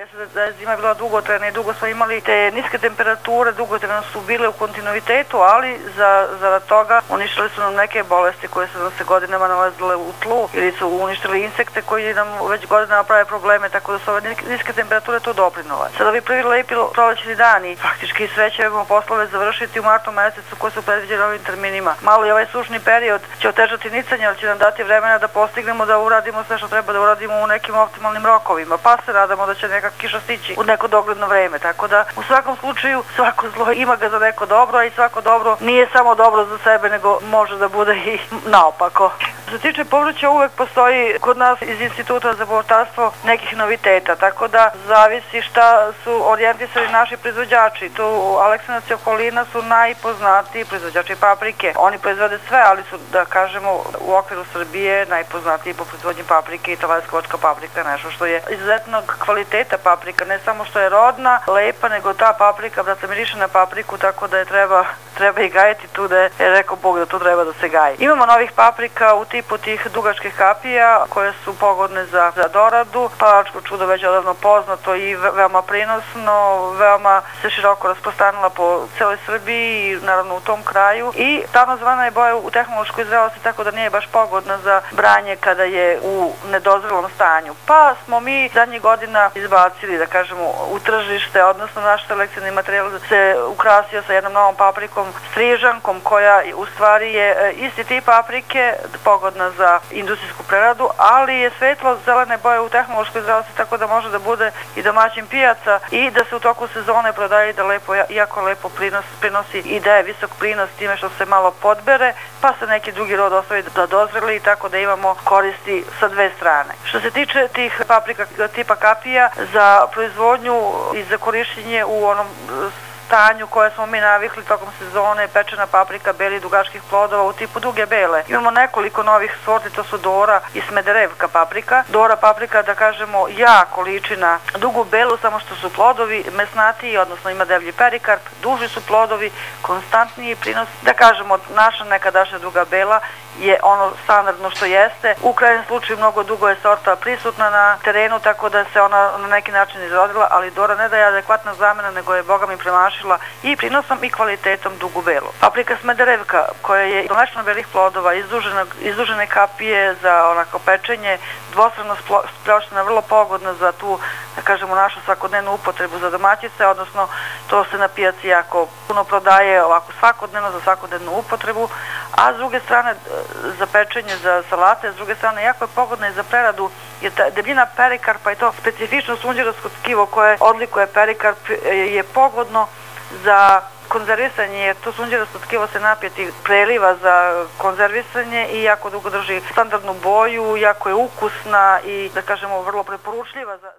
Jeste da je zima bila dugotrajna i dugo smo imali te niske temperature, dugotrajno su bile u kontinuitetu, ali zarad toga uništili su nam neke bolesti koje su nam se godinama nalazile u tlu ili su uništili insekte koji nam već godinama prave probleme, tako da su ove niske temperature to doprinule. Sada ovi prvi lepi prolećni dani, faktički sve ćemo poslove završiti u martu mesecu koji su predviđeni ovim terminima. Malo i ovaj sušni period će otežati nicanje, ali će nam dati vremena da postignemo da uradimo sve što treba da uradimo u nekim optimalnim rokovima, pa se nadamo da će neka kiša stići u neko dogledno vreme, tako da u svakom slučaju svako zlo ima ga za neko dobro, a i svako dobro nije samo dobro za sebe, nego može da bude i naopako. Što se tiče povrća, uvek postoji kod nas iz Instituta za povrtarstvo nekih noviteta, tako da zavisi šta su orijentisani naši proizvođači. Tu Aleksinac i okolina su najpoznatiji proizvođači paprike. Oni proizvode sve, ali su, da kažemo, u okviru Srbije najpoznatiji po proizvodnji paprike i to leskovačka paprika, nešto što je izuzetnog kvaliteta paprika, ne samo što je rodna, lepa, nego ta paprika, brate, miriše na papriku, tako da je treba i gajiti tu, da je rekao Bog da tu treba da se gaji. Imamo novih paprika u tipu tih dugačkih kapija koje su pogodne za doradu, palačko čudo već odavno poznato i veoma prinosno, veoma se široko rasprostranila po celoj Srbiji i naravno u tom kraju i tamnozvana je boja u tehnološkoj zrelosti, tako da nije baš pogodna za branje kada je u nedozrelom stanju. Pa smo mi zadnjih godina izbacili, da kažemo, u tržište, odnosno naš selekcijni materijal se ukrasio sa jednom novom paprikom, strižankom, koja u stvari je isti tip paprike, pogodna za industrijsku preradu, ali je svetlo zelene boje u tehnološkoj zrelosti, tako da može da bude i domaćin pijaca i da se u toku sezone prodaje i da jako lepo prinosi i da je visok prinos time što se malo podbere, pa se neki drugi rod ostavi da dozreli, tako da imamo koristi sa dve strane. Što se tiče tih paprika tipa kapija, za proizvodnju i za korišćenje u onom stanju koje smo mi navikli tokom sezone, pečena paprika, beli dugačkih plodova u tipu duge bele. Imamo nekoliko novih sorti, to su Dora i Smederevka paprika. Dora paprika, da kažemo, jako liči na dugu belu, samo što su plodovi mesnatiji, odnosno ima deblji perikarp, duži su plodovi, konstantniji prinos. Da kažemo, naša nekadašnja duga bela je ono standardno što jeste. U krajnjem slučaju mnogo dugo je sorta prisutna na terenu, tako da se ona na neki način izrodila, ali Dora ne da je adekvatna zamena, nego je Boga mi premašila i prinosom i kvalitetom dugu belu. Paprika Smederevka, koja je mlečno belih plodova, izdužene kapije za onako pečenje, dvostrano sproštena, vrlo pogodna za tu, da kažemo, našu svakodnevnu upotrebu za domaćice, odnosno to se na pijaci jako puno prodaje ovako svakodnevno za svakodnevnu upotrebu, a s druge strane za pečenje, za salate, s druge strane jako je pogodna i za preradu, jer debljina perikarpa i to specifično sunđerovsko tkivo koje odlikuje perikarp je pogodno za konzervisanje, jer to sunđerovsko tkivo se napjeti preliva za konzervisanje i jako dugo drži standardnu boju, jako je ukusna i, da kažemo, vrlo preporučljiva za